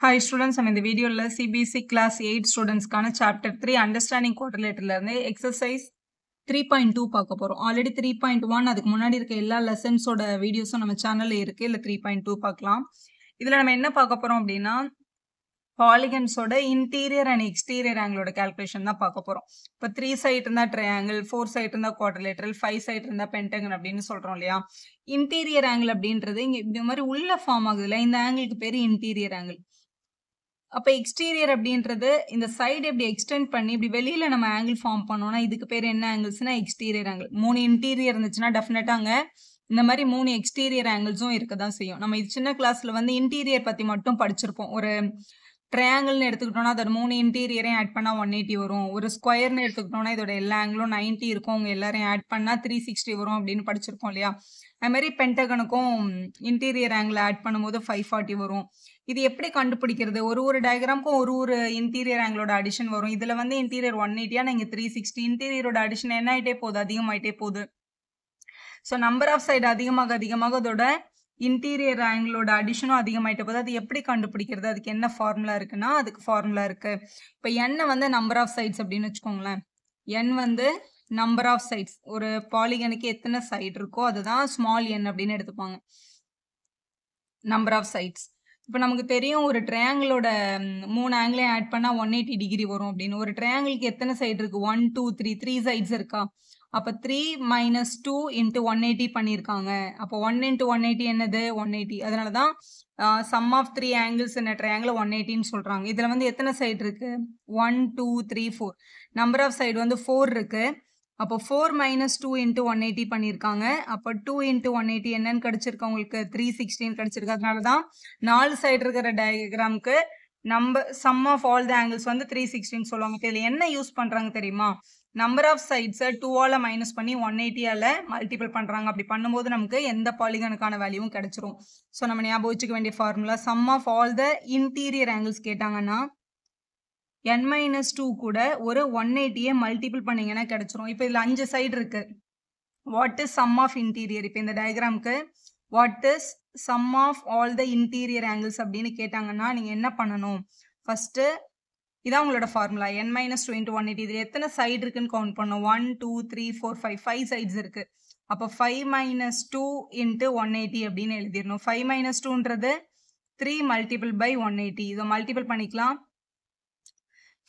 Hi students, I'm in the video CBC class 8 students கான chapter 3 understanding quadrilateral இருந்து exercise 3.2 பார்க்க போறோம். Already 3.1 அதுக்கு முன்னாடி இருக்க எல்லா லெசன்ஸோட வீடியோஸும் நம்ம சேனல்ல இருக்கு. இல்ல 3.2 பார்க்கலாம். இதுல நம்ம என்ன பார்க்க போறோம் அப்படின்னா பாலிகன்ஸோட இன்டீரியர் அண்ட் எக்ஸ்டீரியர் ஆங்கிளோட கால்குலேஷன் தான் பார்க்க போறோம். இப்போ 3 சைட் இருந்தா ட்ரையாங்கிள், 4 சைட் இருந்தா குவாட்ரிலேட்டரல், 5 சைட் இருந்தா பென்டகன் அப்படின்னு சொல்றோம் இல்லையா? இன்டீரியர் ஆங்கிள் அப்படின்றது இங்க இந்த மாதிரி உள்ள ஃபார்ம் ஆகுது இல்ல, இந்த ஆங்கிளுக்கு பேரு இன்டீரியர் ஆங்கிள். அப்ப எக்ஸ்டீரியர் அப்படின்றது இந்த சைடு இப்படி எக்ஸ்டெண்ட் பண்ணி இப்படி வெளியில நம்ம ஆங்கிள் ஃபார்ம் பண்ணோம்னா இதுக்கு பேர் என்ன ஆங்கிள்ஸ்னா எக்ஸ்டீரியர் ஆங்கிள். 3 இன்டீரியர் இருந்துச்சுன்னா டெஃபினட்டாங்க இந்த மாதிரி 3 எக்ஸ்டீரியர் ஆங்கிள்ஸும் இருக்க தான் செய்யும். நம்ம இது சின்ன கிளாஸ்ல வந்து இன்டீரியர் பத்தி மட்டும் படிச்சிருப்போம். ஒரு ட்ரையாங்கிள்னு எடுத்துக்கிட்டோம்னா அதோட 3 இன்டீரியரையும் ஆட் பண்ணா 180 வரும். ஒரு ஸ்கொயர்னு எடுத்துக்கிட்டோம்னா இதோட எல்லா ஆங்கிளும் 90 இருக்கும். அவங்க எல்லாரையும் ஆட் பண்ணா 360 வரும் அப்படின்னு படிச்சிருப்போம் இல்லையா? அது மாதிரி பென்டகனுக்கும் இன்டீரியர் ஆங்கிள் ஆட் பண்ணும்போது 540 வரும். இது எப்படி கண்டுபிடிக்கிறது? ஒரு டயகிராமுக்கும் ஒரு இன்டீரியர் ஆங்கிளோட அடிஷன் வரும். இதுல வந்து இன்டீரியர் 180 ஆனா இங்க 360. இன்டீரியரோட அடிஷன் என்ன ஆயிட்டே போகுது? அதிகமாயிட்டே போகுது. ஸோ நம்பர் ஆஃப் சைடு அதிகமாக அதோட இன்டீரியர் ஆங்கிளோட அடிஷனும் அதிகமாயிட்டே போகுது. அது எப்படி கண்டுபிடிக்கிறது? அதுக்கு என்ன ஃபார்முலா இருக்குன்னா அதுக்கு ஃபார்முலா இருக்கு. இப்போ n வந்து நம்பர் ஆஃப் சைட்ஸ் அப்படின்னு வச்சுக்கோங்களேன். n வந்து நம்பர் ஆஃப் சைட்ஸ். ஒரு பாலிகனுக்கு எத்தனை சைடு இருக்கோ அதுதான் ஸ்மால் n அப்படின்னு எடுத்துப்பாங்க. Number of sides. இப்போ நமக்கு தெரியும் ஒரு ட்ரையாங்கிளோட 3 ஆங்கிளையும் ஆட் பண்ணா 180 டிகிரி வரும் அப்படின்னு. ஒரு ட்ரையாங்கிளுக்கு எத்தனை சைடு இருக்கு? 1 2 3 சைட்ஸ் இருக்கா? அப்ப 3 மைனஸ் 2 இன்ட்டு 180 பண்ணியிருக்காங்க. அப்போ 1 இன்ட்டு 180 என்னது? 180. அதனால தான் சம் ஆஃப் 3 ஆங்கிள்ஸ் என்ன ட்ரையாங்கிள் 180ன்னு சொல்றாங்க. இதுல வந்து எத்தனை சைடு இருக்கு? 1 2 3 4. நம்பர் ஆஃப் சைடு வந்து 4 இருக்கு. அப்போ 4 மைனஸ் 2 இன்ட்டு 180 பண்ணியிருக்காங்க. அப்போ 2 இன்ட்டு 180 என்னன்னு கிடைச்சிருக்கு உங்களுக்கு? 316 கிடைச்சிருக்கு. அதனால தான் 4 சைடு இருக்கிற டயக்ராமுக்கு sum of all the angles வந்து 316 சொல்லுவாங்க. இதுல என்ன யூஸ் பண்றாங்க தெரியுமா? நம்பர் ஆஃப் சைட்ஸை 2ஆல மைனஸ் பண்ணி 180ஆல மல்டிபிள் பண்றாங்க. அப்படி பண்ணும்போது நமக்கு எந்த பாலிகனுக்கான வேல்யூவும் கிடைச்சிரும். ஸோ நம்ம ஞாபகம் வச்சுக்க வேண்டிய formula sum of all the interior angles கேட்டாங்கன்னா n-2 கூட ஒரு 180 மல்டிபிள் பண்ணீங்கன்னா கிடைச்சிரும். இப்போ இதுல 5 சைடு இருக்கு. What is sum of interior? இப்போ இந்த டயக்ராமுக்கு what is sum of all the interior angles அப்படின்னு கேட்டாங்கன்னா நீங்க என்ன பண்ணணும்? ஃபர்ஸ்ட் இதான் உங்களோட ஃபார்முலா n-2 இன்ட்டு 180. இதுல எத்தனை சைடு இருக்குன்னு கவுண்ட் பண்ணும்? 1 2 3 4 5 சைட்ஸ் இருக்கு. அப்போ 5 மைனஸ் 2 இன்ட்டு 180 அப்படின்னு எழுதிடணும். 5 மைனஸ் 2ன்றது 3 மல்டிபிள் பை 180. இதை மல்டிபிள் பண்ணிக்கலாம்.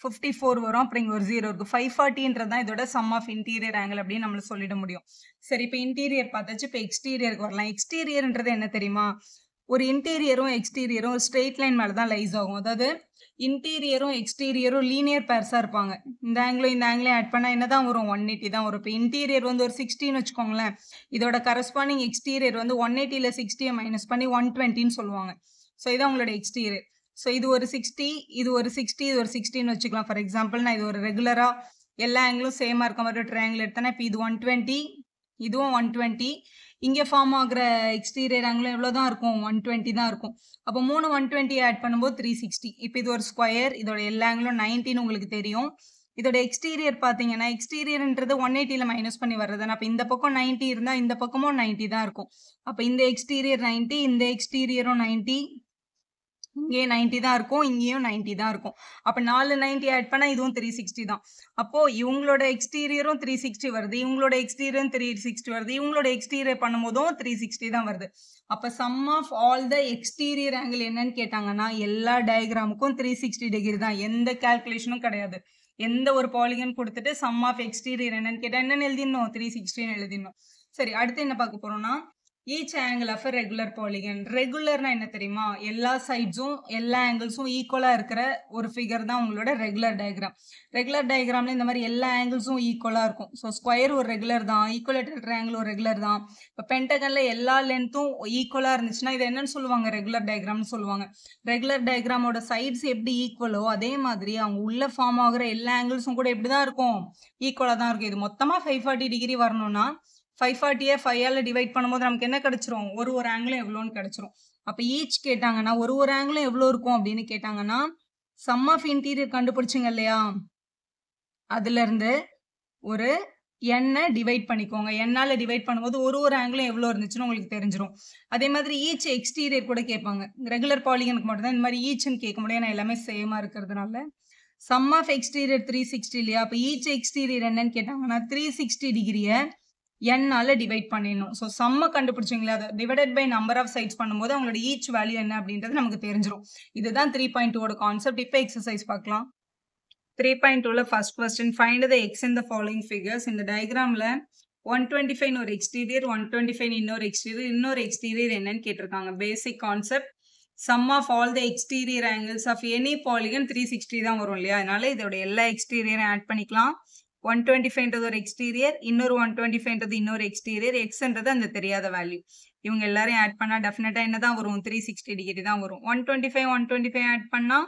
54 வரும். அப்புறம் இங்க ஒரு 0 இருக்கு. 540ன்றது தான் இதோட சம் ஆஃப் இன்டீரியர் ஆங்கிள் அப்படின்னு நம்மள சொல்லிட முடியும். சரி, இப்போ இன்டீரியர் பார்த்தாச்சு. இப்போ எக்ஸ்டீரியருக்கு வரலாம். எக்ஸ்டீரியர்ன்றது என்ன தெரியுமா? ஒரு இன்டீரியரும் எக்ஸ்டீரியரும் ஸ்ட்ரெயிட் லைன் மேல தான் லைஸ் ஆகும். அதாவது இன்டீரியரும் எக்ஸ்டீரியரும் லீனியர் பேர்ஸா இருப்பாங்க. இந்த ஆங்கிளும் இந்த ஆங்கிளையும் ஆட் பண்ணா என்னதான் வரும்? 180 தான் வரும். இப்போ இன்டீரியர் வந்து ஒரு 60ன்னு வச்சுக்கோங்களேன். இதோட கரஸ்பாண்டிங் எக்ஸ்டீரியர் வந்து 180ல 60 மைனஸ் பண்ணி 120ன்னு சொல்லுவாங்க. ஸோ இதான் உங்களோட எக்ஸ்டீரியர். ஸோ இது ஒரு 60, இது ஒரு 60, இது ஒரு 60ன்னு வச்சுக்கலாம். ஃபார் எக்ஸாம்பிள் நான் இது ஒரு ரெகுலரா எல்லா ஆங்கிளும் சேமா இருக்க மாதிரி ஒரு ட்ரையாங்கிள் எடுத்தேன்னா இப்போ இது 120, இதுவும் 120. இங்கே ஃபார்ம் ஆகுற எக்ஸ்டீரியர் ஆங்கிளும் எவ்வளோதான் இருக்கும்? 120 தான் இருக்கும். அப்போ 3 120 ஆட் பண்ணும்போது 360. இப்போ இது ஒரு ஸ்கொயர், இதோட எல்லா ஆங்கிளும் 90ன்னு உங்களுக்கு தெரியும். இதோட எக்ஸ்டீரியர் பார்த்தீங்கன்னா எக்ஸ்டீரியர்ன்றது 180ல மைனஸ் பண்ணி வர்றது. அப்போ இந்த பக்கம் 90 இருந்தால் இந்த பக்கமும் 90 தான் இருக்கும். அப்போ இந்த எக்ஸ்டீரியர் 90, இந்த எக்ஸ்டீரியரும் 90, இங்கே 90 தான் இருக்கும், இங்கேயும் 90 தான் இருக்கும். அப்போ 4 90 ஆட் பண்ணா இதுவும் 360 தான். அப்போ இவங்களோட எக்ஸ்டீரியரும் 360 வருது, இவங்களோட எக்ஸ்டீரியரும் 360 வருது, இவங்களோட எக்ஸ்டீரியர் பண்ணும்போதும் 360 தான் வருது. அப்போ sum of all the exterior angle என்னன்னு கேட்டாங்கன்னா எல்லா டயக்ராமுக்கும் 360 டிகிரி தான். எந்த கால்குலேஷனும் கிடையாது. எந்த ஒரு பாலிகன் கொடுத்துட்டு சம் ஆஃப் எக்ஸ்டீரியர் என்னன்னு கேட்டா என்னன்னு எழுதிடணும்? 360ன்னு எழுதிடணும். சரி, அடுத்து என்ன பார்க்க போறோம்னா each angle of regular polygon. ரெகுலர்னா என்ன தெரியுமா? எல்லா சைட்ஸும் எல்லா ஆங்கிள்ஸும் ஈக்குவலா இருக்கிற ஒரு ஃபிகர் தான் உங்களோட ரெகுலர் டயக்ராம். ரெகுலர் டயக்ராம்ல இந்த மாதிரி எல்லா ஆங்கிள்ஸும் ஈக்குவலா இருக்கும். ஸோ ஸ்கொயர் ஒரு ரெகுலர் தான், ஈக்குவலேட்டர் ட்ரையாங்கிள் ஒரு ரெகுலர் தான். இப்போ பென்டகன்ல எல்லா லென்த்தும் ஈக்குவலா இருந்துச்சுன்னா இது என்னன்னு சொல்லுவாங்க? ரெகுலர் டயக்ராம்னு சொல்லுவாங்க. ரெகுலர் டயக்ராமோட சைட்ஸ் எப்படி ஈக்குவலோ அதே மாதிரி அவங்க உள்ள ஃபார்ம் ஆகுற எல்லா ஆங்கிள்ஸும் கூட எப்படி தான் இருக்கும்? ஈக்குவலா தான் இருக்கும். இது மொத்தமா 540 டிகிரி வரணும்னா 540 5ஆல டிவைட் பண்ணும்போது நமக்கு என்ன கிடைச்சிரும்? ஒரு ஆங்கிளும் எவ்வளோன்னு கிடைச்சிரும். அப்போ ஈச் கேட்டாங்கன்னா ஒரு ஆங்கிளும் எவ்வளோ இருக்கும் அப்படின்னு கேட்டாங்கன்னா சம் ஆஃப் இன்டீரியர் கண்டுபிடிச்சிங்க இல்லையா? அதுல இருந்து ஒரு n டிவைட் பண்ணிக்கோங்க. n-ஆல டிவைட் பண்ணும்போது ஒரு ஆங்கிளும் எவ்வளோ இருந்துச்சுன்னு உங்களுக்கு தெரிஞ்சிரும். அதே மாதிரி ஈச் எக்ஸ்டீரியர் கூட கேட்பாங்க. ரெகுலர் பாலிகனுக்கு மட்டும் தான் இந்த மாதிரி ஈச்ன்னு கேட்க முடியும். ஏன்னா எல்லாமே சேமா இருக்கிறதுனால. சம் ஆஃப் எக்ஸ்டீரியர் 360 இல்லையா? அப்ப ஈச் எக்ஸ்டீரியர் என்னன்னு கேட்டாங்கன்னா 360 டிகிரிய n-ஆல டிவைட் பண்ணிடணும். ஸோ சம்ம கண்டுபிடிச்சிங்களா? அதை divided by number of sides பண்ணும்போது அவங்களோட ஈச் வேல்யூ என்ன அப்படின்றது நமக்கு தெரிஞ்சிரும். இதுதான் 3.2ஓட கான்செப்ட். இப்போ எக்ஸசைஸ் பார்க்கலாம். 3.2ல first question find the x in the following figures. இந்த டயக்ராம்ல 125 ஒரு எக்ஸ்டீரியர், 125 இன்னொரு எக்ஸ்டீரியர் என்னன்னு கேட்டிருக்காங்க. Basic concept sum of all the exterior angles of any polygon 360 தான் வரும் இல்லையா? அதனால இதோட எல்லா எக்ஸ்டீரியரும் ஆட் பண்ணிக்கலாம். 125ன்றது ஒரு எக்ஸ்டீரியர், இன்னொரு 125ன்றது இன்னொரு எக்ஸ்டீரியர், எக்ஸ்ன்றது அந்த தெரியாத வேல்யூ. இவங்க எல்லாரையும் ஆட் பண்ணா டெஃபினட்டா என்ன தான் வரும்? 360 டிகிரி தான் வரும். 125 ஆட் பண்ணா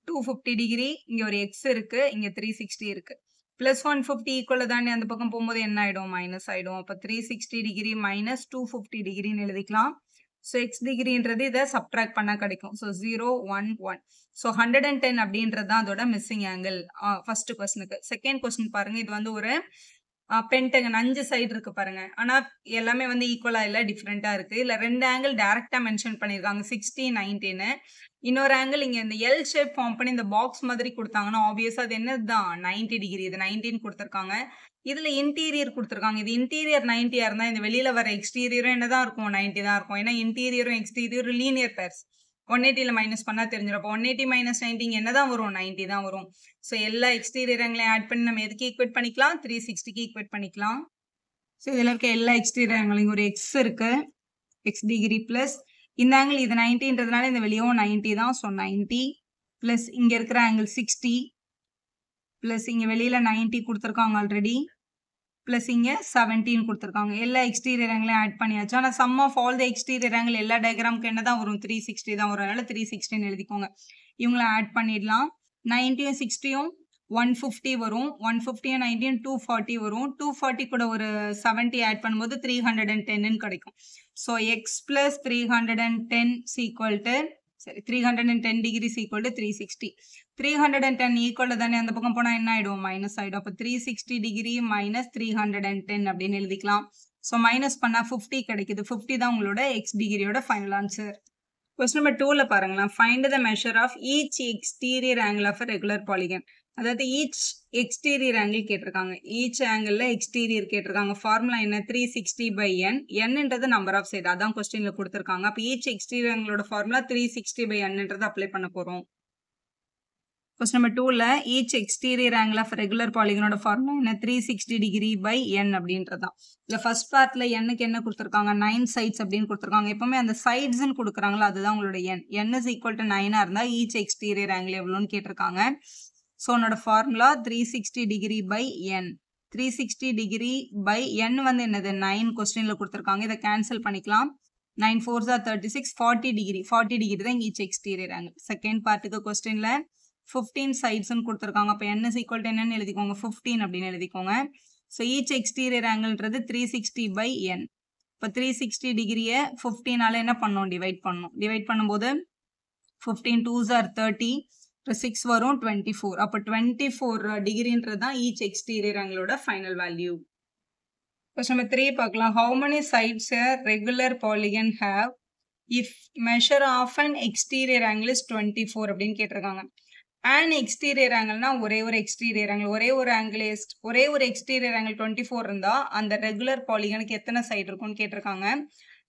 250 டிகிரி. இங்க ஒரு எக்ஸ் இருக்கு, இங்க 360 இருக்கு. பிளஸ் 150 ஈக்குவல் தானே, அந்த பக்கம் போகும்போது என்ன ஆயிடும்? மைனஸ் ஆயிடும். அப்ப 360 டிகிரி மைனஸ் 250 டிகிரின்னு எழுதிக்கலாம். ஸோ எக்ஸ் டிகிரின்றது இதை சப்ட்ராக்ட் பண்ணா கிடைக்கும். ஸோ 0, 1, 1. ஸோ 110 அப்படின்றது தான் அதோட மிஸ்ஸிங் ஆங்கிள் ஃபர்ஸ்ட் கொஸ்டினுக்கு. செகண்ட் கொஸ்டின் பாருங்க, இது வந்து ஒரு பென்டகன் 5 சைடு இருக்கு பாருங்க. ஆனா எல்லாமே வந்து ஈக்குவலா இல்ல, டிஃப்ரெண்டா இருக்கு. இல்ல 2 ஆங்கிள் டைரக்டா மென்ஷன் பண்ணிருக்காங்க 60, 90ன்னு. இன்னொரு ஆங்கிள் இங்க இந்த எல் ஷேப் ஃபார்ம் பண்ணி இந்த பாக்ஸ் மாதிரி கொடுத்தாங்கன்னா ஆப்வியஸா அது என்னதுதான் 90 டிகிரி. இது 19 கொடுத்துருக்காங்க. இதுல இன்டீரியர் கொடுத்துருக்காங்க. இது இன்டீரியர் 90 இருந்தா இந்த வெளியில வர எக்ஸ்டீரியரும் என்னதான் இருக்கும்? 90 தான் இருக்கும். ஏன்னா இன்டீரியரும் எக்ஸ்டீரியரும் லீனியர் பேர்ஸ். 180ல மைனஸ் பண்ணா தெரிஞ்சிடும். அப்போ 180 மைனஸ் 90 என்னதான் வரும்? 90 தான் வரும். ஸோ எல்லா எக்ஸ்டீரியர் ஆங்கிளையும் ஆட் பண்ணி நம்ம எதுக்கு ஈக்குவேட் பண்ணிக்கலாம்? 360க்கு ஈக்குவேட் பண்ணிக்கலாம். ஸோ இதுல இருக்க எல்லா எக்ஸ்டீரியர் ஆங்கிளையும் ஒரு எக்ஸ் இருக்கு, எக்ஸ் டிகிரி பிளஸ் இந்த ஆங்கிள் இது 90ன்றதுனால இந்த வெளியும் 90 தான். ஸோ 90 பிளஸ் இங்க இருக்கிற ஆங்கிள் 60 பிளஸ் இங்க வெளியில 90 கொடுத்துருக்காங்க ஆல்ரெடி, பிளஸ் இங்க 17 கொடுத்துருக்காங்க. எல்லா எக்ஸ்டீரியர் ஆங்கிளையும் ஆட் பண்ணியாச்சு. ஆனால் sum of all the exterior angle எல்லா டயக்ராமுக்கு என்ன தான் வரும்? 360 தான் வரும். அதனால 360ன்னு எழுதிக்கோங்க. இவங்கள ஆட் பண்ணிடலாம். 90யும் 60யும் 150 வரும். 150யும் 90யும் 240 வரும். 240 கூட ஒரு 70 ஆட் பண்ணும்போது 310ன்னு கிடைக்கும். So X plus 310 equal to 310 degree equal to 360. 310 equal தானே, அந்த பக்கம் போனா என்ன ஆயிடும்? மைனஸ் ஆயிடும். அப்போ 360 டிகிரி மைனஸ் 310 அப்படின்னு எழுதிக்கலாம். ஸோ மைனஸ் பண்ணா 50 கிடைக்குது. 50 தான் உங்களோட எக்ஸ் டிகிரியோட ஃபைனல் ஆன்சர். கொஸ்டின் நம்பர் 2ல பாருங்களேன். Find the measure of each exterior angle of regular polygon. அதாவது ஈச் எக்ஸ்டீரியர் ஆங்கிள் கேட்டிருக்காங்க. ஈச் ஆங்கிள் எக்ஸ்டீரியர் கேட்டிருக்காங்க. ஃபார்முலா என்ன? 360 by n. nன்றது நம்பர் ஆஃப் சைடு, அதான் கொஸ்டின்ல கொடுத்துருக்காங்க. அப்போ ஈச் எக்ஸ்டீரியர் ஆங்கிளோட ஃபார்முலா 360 by nன்றது அப்ளை பண்ண போறோம். கொஸ்டின் நம்பர் 2ல each exterior angle of regular பாலிகனோட ஃபார்முலா என்ன? 360 டிகிரி பை n அப்படின்றதான். இல்ல ஃபர்ஸ்ட் பார்ட்ல n-க்கு என்ன கொடுத்துருக்காங்க? 9 சைட்ஸ் அப்படின்னு கொடுத்துருக்காங்க. எப்பவுமே அந்த சைட்ஸ்ன்னு கொடுக்குறாங்களா, அதுதான் உங்களோட n is equal to 9 இருந்தா ஈச் எக்ஸ்டீரியர் ஆங்கிள் எவ்வளோன்னு கேட்டிருக்காங்க. ஸோ உன்னோட formula 360 degree by n. 360 degree by n வந்து என்னது? 9 கொஸ்டின்ல கொடுத்துருக்காங்க. இதை கேன்சல் பண்ணிக்கலாம். 9 4s are 36, 40 டிகிரி தான் ஈச் எக்ஸ்டீரியர் ஆங்கிள். செகண்ட் பார்ட்டுக்கு கொஸ்டின்ல 15 சைட்ஸ்ன்னு கொடுத்துருக்காங்க. அப்போ n is equal to என்னன்னு எழுதிக்கோங்க? 15 அப்படின்னு எழுதிக்கோங்க. ஸோ ஈச் எக்ஸ்டீரியர் ஆங்கிள்ன்றது 360 by n. இப்போ 360 டிகிரியை 15ஆல என்ன பண்ணணும்? டிவைட் பண்ணணும். டிவைட் பண்ணும்போது 15 2s are 30, 6 வரும் 24. அப்போ 24 டிகிரின்றது தான் ஈச் எக்ஸ்டீரியர் ஆங்கிளோட ஃபைனல் வேல்யூ. கொஸ்டின் நம்பர் 3 பார்க்கலாம். How many sides a regular polygon have if measure of an exterior angle is 24 அப்படின்னு கேட்டிருக்காங்க. an exterior angle ஒரே ஒரு எக்ஸ்டீரியர் ஆங்கிள், ஒரே ஒரு எக்ஸ்டீரியர் ஆங்கிள் 24 இருந்தா அந்த ரெகுலர் பாலிகனுக்கு எத்தனை சைடு இருக்கும்னு கேட்டிருக்காங்க.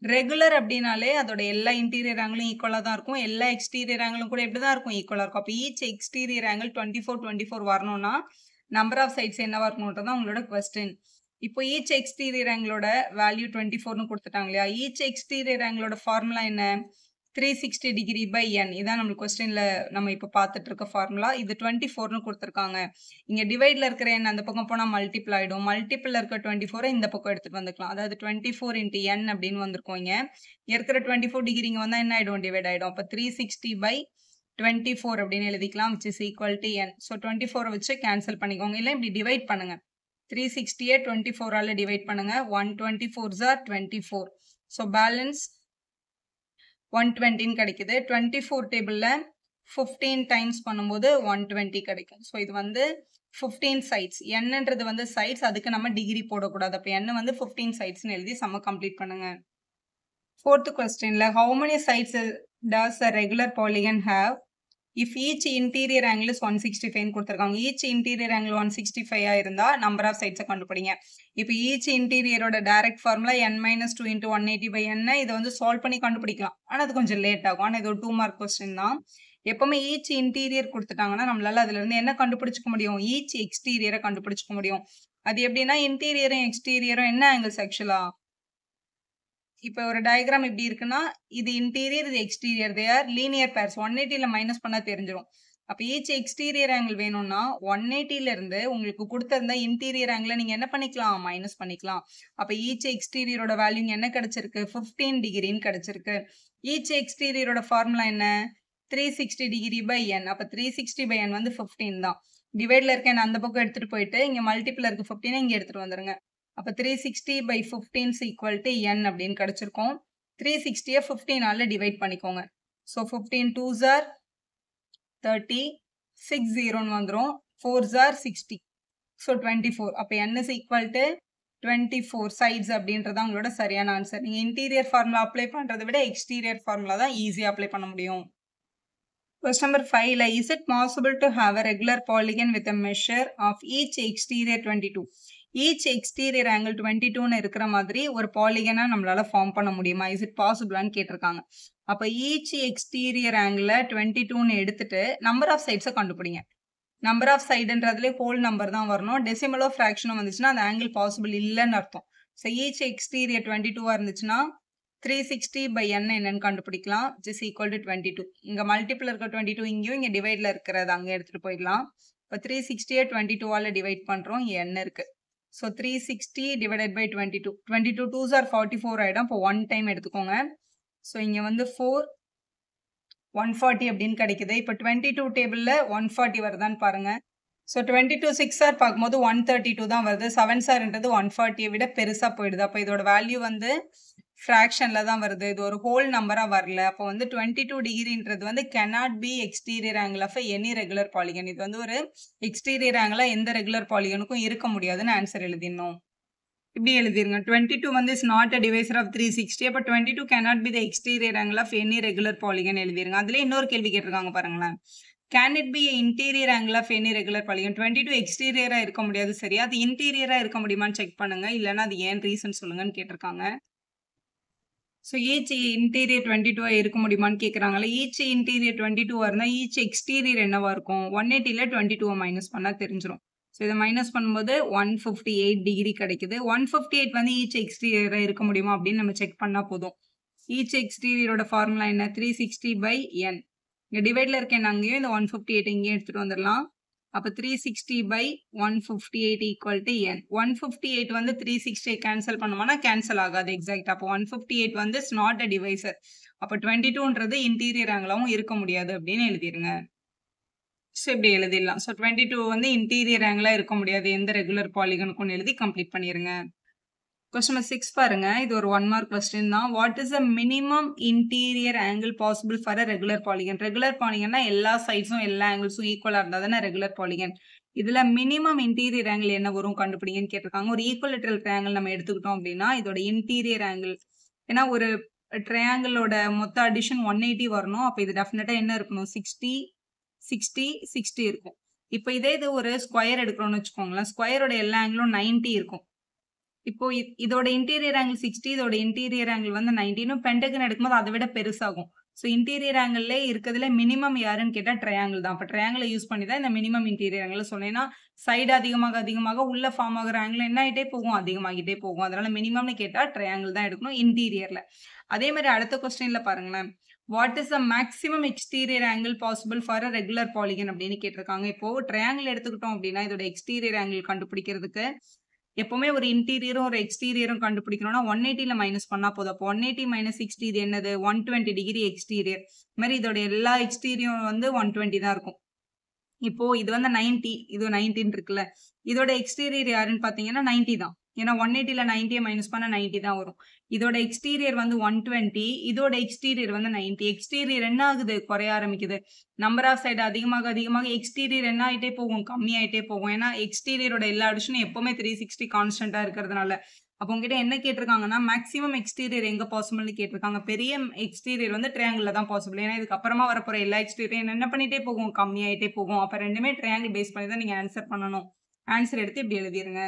ரெகுலர் அப்படின்னாலே அதோட எல்லா இன்டீரியர் ஆங்கிளும் ஈக்குவலா தான் இருக்கும். எல்லா எக்ஸ்டீரியர் ஆங்கிளும் கூட எப்படிதான் இருக்கும்? ஈக்குவலா இருக்கும். அப்போ ஈச் எக்ஸ்டீரியர் ஆங்கிள் 24 வரணும்னா நம்பர் ஆஃப் சைட்ஸ் என்னவா இருக்கணும்ன்றதான் உங்களோட கொஸ்டின். இப்போ ஈச் எக்ஸ்டீரியர் ஆங்கிளோட வேல்யூ 24ன்னு கொடுத்துட்டாங்க இல்லையா? ஈச் எக்ஸ்டீரியர் ஆங்கிளோட ஃபார்முலா என்ன? 360 டிகிரி பை n. இதான் நம்ம கொஸ்டின்ல நம்ம இப்போ பார்த்துட்டு இருக்க ஃபார்முலா. இது 24ன்னு கொடுத்துருக்காங்க. இங்க டிவைட்ல இருக்கிற n அந்த பக்கம் போனா மல்டிபிள் ஆயிடும். மல்டிபிள்ல இருக்க 24 இந்த பக்கம் எடுத்துட்டு வந்துக்கலாம். அதாவது 24 into n அப்படின்னு வந்திருக்கும். இங்க இருக்கிற 24 டிகிரி இங்க வந்தா என்ன ஆயிடும்? டிவைட் ஆயிடும். அப்போ 360 by 24 அப்படின்னு எழுதிக்கலாம், which is equal to n. So 24 வச்சு கேன்சல் பண்ணிக்கோங்க. இல்லை இப்படி டிவைட் பண்ணுங்க. 360 24ஆல டிவைட் பண்ணுங்க. 124s are 24. ஸோ பேலன்ஸ் 120 கிடைக்குது. 24 டேபிள்ல 15 டைம்ஸ் பண்ணும்போது 120 கிடைக்கும். ஸோ இது வந்து 15 சைட்ஸ். என்னன்றது வந்து சைட்ஸ், அதுக்கு நம்ம டிகிரி போடக்கூடாது. அப்ப n வந்து 15 சைட்ஸ்னு எழுதி சம்ம கம்ப்ளீட் பண்ணுங்க. 4th கொஸ்டின்ல how many sides does a regular polygon have if each interior angle is 165 கொடுத்திருக்காங்க. each interior angle 165 இருந்தா number of sides கண்டுபிடிங்க. இப்போ each interior ஓட direct formula n minus 2 into 180 by n. இதை வந்து solve பண்ணி கண்டுபிடிக்கலாம். ஆனா அது கொஞ்சம் லேட் ஆகும். ஆனா இது ஒரு 2 mark கொஸ்டின் தான். எப்பவுமே each interior கொடுத்துட்டாங்கன்னா நம்மளால அதுல இருந்து என்ன கண்டுபிடிச்சுக்க முடியும்? each exterior கண்டுபிடிச்சுக்க முடியும். அது எப்படின்னா இன்டீரியரும் எக்ஸ்டீரியரும் என்ன ஆங்கிள்ஸ் ஆக்சுவலா? இப்போ ஒரு டயக்ராம் இப்படி இருக்குன்னா இது இன்டீரியர், இது exterior. They are linear pairs. 180ல மைனஸ் பண்ணா தெரிஞ்சிடும். அப்போ ஈச் எக்ஸ்டீரியர் ஆங்கிள் வேணும்னா 180ல இருந்து உங்களுக்கு கொடுத்திருந்த இன்டீரியர் ஆங்கிளை நீங்க என்ன பண்ணிக்கலாம்? மைனஸ் பண்ணிக்கலாம். அப்போ ஈச் எக்ஸ்டீரியரோட வேல்யூ என்ன கிடைச்சிருக்கு? 15 டிகிரின்னு கிடைச்சிருக்கு. ஈச் எக்ஸ்டீரியரோட ஃபார்முலா என்ன? 360 டிகிரி பை n. அப்போ 360 பை n வந்து 15 தான். டிவைட்ல இருக்க அந்த பக்கம் எடுத்துட்டு போயிட்டு இங்க மல்டிபிள் இருக்கு 15 இங்க எடுத்துட்டு வந்துருங்க. அப்போ 360 by 15 equal to n அப்படின்னு கிடைச்சிருக்கும். 360 15ஆல டிவைட் பண்ணிக்கோங்க. ஸோ 15 2s are 30, 6 0 வந்துரும். 4s are 60. ஸோ 24. அப்போ n is equal to 24 sides அப்படின்றது உங்களோட சரியான ஆன்சர். நீங்க இன்டீரியர் ஃபார்முலா அப்ளை பண்றதை விட எக்ஸ்டீரியர் ஃபார்முலா தான் ஈஸியா அப்ளை பண்ண முடியும். Question number 5ல is it possible to have a regular polygon with a measure of each exterior 22? Each exterior angle 22ன்னு இருக்கிற மாதிரி ஒரு பாலிகனா நம்மளால ஃபார்ம் பண்ண முடியுமா? இஸ் இட் பாசிபிளான்னு கேட்டிருக்காங்க. அப்போ ஈச் எக்ஸ்டீரியர் ஆங்கிள் 22ன்னு எடுத்துட்டு நம்பர் ஆஃப் சைட்ஸை கண்டுபிடிங்க. நம்பர் ஆஃப் சைடுன்றதுலே ஹோல் நம்பர் தான் வரணும். டெசிமலோ ஃப்ராக்ஷனும் வந்துச்சுன்னா அந்த ஆங்கிள் பாசிபிள் இல்லைன்னு அர்த்தம். ஸோ ஈச் எக்ஸ்டீரியர் 22வா இருந்துச்சுன்னா 360 by n என்னன்னு கண்டுபிடிக்கலாம். Is equal to 22. இங்க மல்டிபிள் இருக்க 22 இங்கேயும் இங்க டிவைட்ல இருக்கிறது அங்கே எடுத்துட்டு போயிடலாம். இப்போ 360 22ஆல டிவைட் பண்றோம். n இருக்கு. So 360 divided by 22. 22 2s are 44 ஆயிடும். இப்போ 1 டைம் எடுத்துக்கோங்க. ஸோ இங்க வந்து 4 140 அப்படின்னு கிடைக்குது. இப்போ 22 டேபிள்ல 140 வருதான்னு பாருங்க. ஸோ 22 6 ஆர் பார்க்கும்போது 132 தான் வருது. 7 சார்ன்றது 140 விட பெருசா போயிடுது. அப்போ இதோட வேல்யூ வந்து ஃப்ராக்ஷன்ல தான் வருது. இது ஒரு ஹோல் நம்பரா வரல. அப்போ வந்து 22 டிகிரின்றது வந்து cannot be exterior angle of any regular polygon. இது வந்து ஒரு எக்ஸ்டீரியர் ஆங்கிளா எந்த ரெகுலர் பாலிகனுக்கும் இருக்க முடியாதுன்னு ஆன்சர் எழுதிடணும். இப்படி எழுதிருங்க. 22 வந்து is not a divisor of 360. அப்போ 22 cannot be the exterior angle of any regular polygon எழுதிருங்க. அதுல இன்னொரு கேள்வி கேட்டிருக்காங்க பாருங்களேன். Can it be interior angle of any regular polygon? 22 எக்ஸ்டீரியரா இருக்க முடியாது. சரியா? அது இன்டீரியரா இருக்க முடியுமான்னு செக் பண்ணுங்க. இல்லைன்னா அது ஏன் ரீசன் சொல்லுங்கன்னு கேட்டிருக்காங்க. ஸோ ஈச் இன்டீரியர் 22 இருக்க முடியுமான்னு கேட்குறாங்களே. ஈச் இன்டீரியர் 22 இருந்தால் ஈச் எக்ஸ்டீரியர் என்னவா இருக்கும்? 180ல 22 மைனஸ் பண்ணால் தெரிஞ்சிடும். ஸோ இதை மைனஸ் பண்ணும்போது 158 டிகிரி கிடைக்குது. 158 வந்து ஈச் எக்ஸ்டீரியராக இருக்க முடியுமா அப்படின்னு நம்ம செக் பண்ணால் போதும். ஈச் எக்ஸ்டீரியரோட ஃபார்முலா என்ன? 360 by n. இங்கே டிவைட்ல இருக்கேன் அங்கேயும் இந்த 158 இங்கேயும் எடுத்துகிட்டு வந்துடலாம். அப்போ 360 by 158 equal to n. 158 வந்து 360 கேன்சல் பண்ணுமானா கேன்சல் ஆகாது எக்ஸாக்ட். அப்போ 158 வந்து இஸ் நாட் அ டிவைசர். அப்போ 22ன்றது இன்டீரியர் ஆங்கிளாவும் இருக்க முடியாது அப்படின்னு எழுதிருங்க. ஸோ இப்படி எழுதிடலாம். ஸோ 22 வந்து இன்டீரியர் ஆங்கிளா இருக்க முடியாது எந்த ரெகுலர் பாலிகனுக்கும் எழுதி கம்ப்ளீட் பண்ணிருங்க. Question number 6 பாருங்க. இது ஒரு 1 mark question தான். What is the minimum interior angle possible for a regular polygon? Regular polygonனா எல்லா சைட்ஸும் எல்லா ஆங்கிள்ஸும் ஈக்குவலா இருந்தா தானே ரெகுலர் பாலிகன். இதுல மினிமம் இன்டீரியர் ஆங்கிள் என்ன வரும் கண்டுபிடிங்கன்னு கேட்டிருக்காங்க. ஒரு ஈக்குவலேட்டரல் ட்ரையாங்கிள் நம்ம எடுத்துக்கிட்டோம் அப்படின்னா இதோட இன்டீரியர் ஆங்கிள், ஏன்னா ஒரு ட்ரையாங்கிளோட மொத்த அடிஷன் 180 வரணும். அப்போ இது டெஃபினட்டா என்ன இருக்கணும்? 60 60 60 இருக்கும். இப்போ இதே இது ஒரு ஸ்கொயர் எடுக்கிறோம்னு வச்சுக்கோங்களேன். ஸ்கொயரோட எல்லா ஆங்கிளும் 90 இருக்கும். இப்போ இதோட இன்டீரியர் ஆங்கிள் 60, இதோட இன்டீரியர் ஆங்கிள் வந்து 90. பென்டகன் எடுக்கும்போது அதை விட பெருசாகும். ஸோ இன்டீரியர் ஆங்கிள்லே இருக்கிறதுல மினிமம் யாருன்னு கேட்டால் ட்ரையாங்கிள் தான். அப்போ ட்ரையாங்கிளை யூஸ் பண்ணி தான் இந்த மினிமம் இன்டீரியர் ஆங்கிள் சொன்னேன்னா சைடு அதிகமாக அதிகமாக உள்ள ஃபார்ம் ஆகிற ஆங்கிள் என்ன ஆகிட்டே போகும்? அதிகமாகிட்டே போகும். அதனால மினிமம்னு கேட்டால் ட்ரையாங்கிள் தான் எடுக்கணும் இன்டீரியர்ல. அதே மாதிரி அடுத்த கொஸ்டின்ல பாருங்களேன். What is the maximum exterior angle possible for a regular polygon அப்படின்னு கேட்டிருக்காங்க. இப்போ ட்ரையாங்கிள் எடுத்துக்கிட்டோம் அப்படின்னா இதோட எக்ஸ்டீரியர் ஆங்கிள் கண்டுபிடிக்கிறதுக்கு எப்பவுமே ஒரு இன்டீரியரும் ஒரு எக்ஸ்டீரியரும் கண்டுபிடிக்கணும்னா 180ல மைனஸ் பண்ணா போதும். அப்போ 180 மைனஸ் 60 இது என்னது? 120 டிகிரி எக்ஸ்டீரியர். இது மாதிரி இதோட எல்லா எக்ஸ்டீரியரும் வந்து 120 தான் இருக்கும். இப்போ இது வந்து 90, இது 19 இருக்குல்ல. இதோட எக்ஸ்டீரியர் யாருன்னு பாத்தீங்கன்னா 90 தான். ஏன்னா 180ல 90 மைனஸ் பண்ணா 90 தான் வரும். இதோட எக்ஸ்டீரியர் வந்து 120, இதோட எக்ஸ்டீரியர் வந்து 90. எக்ஸ்டீரியர் என்ன ஆகுது? குறைய ஆரம்பிக்குது. நம்பர் ஆஃப் சைடு அதிகமாக அதிகமாக எக்ஸ்டீரியர் என்ன ஆயிட்டே போகும்? கம்மியாயிட்டே போகும். ஏன்னா எக்ஸ்டீரியரோட எல்லா அடிஷனும் எப்பவுமே 360 கான்ஸ்டன்ட்டா இருக்கிறதுனால. அப்போ உங்ககிட்ட என்ன கேட்டிருக்காங்கன்னா, மேக்ஸிமம் எக்ஸ்டீரியர் எங்க பாசிபிள்னு கேட்டிருக்காங்க. பெரிய எக்ஸ்டீரியர் வந்து ட்ரையாங்கிள்ல தான் பாசிபிள். ஏன்னா இதுக்கு அப்புறமா வரப்போற எல்லா எக்ஸ்டீரியரும் என்ன பண்ணிட்டே போகும்? கம்மியாயிட்டே போகும். அப்ப 2மே ட்ரையாங்கிள் பேஸ் பண்ணி தான் நீங்க ஆன்சர் பண்ணணும். ஆன்சர் எடுத்து இப்படி எழுதிருங்க.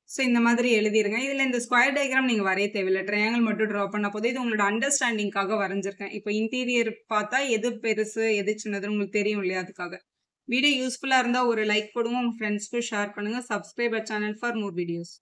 ஸோ இந்த மாதிரி எழுதிருங்க. இதுல இந்த ஸ்கொயர் டயகிராம் நீங்க வரைய தேவையில்ல. ட்ரையாங்கிள் மட்டும் ட்ரா பண்ணா போதும். இது உங்களோட அண்டர்ஸ்டாண்டிங்காக வரைஞ்சிருக்கேன். இப்போ இன்டீரியர் பார்த்தா எது பெருசு, எது சின்னதுன்னு உங்களுக்கு தெரியும் இல்லையா? அதுக்காக. வீடியோ யூஸ்ஃபுல்லா இருந்தா ஒரு லைக் போடுங்க. உங்க ஃப்ரெண்ட்ஸ்க்கு ஷேர் பண்ணுங்க. Subscribe our channel for more videos.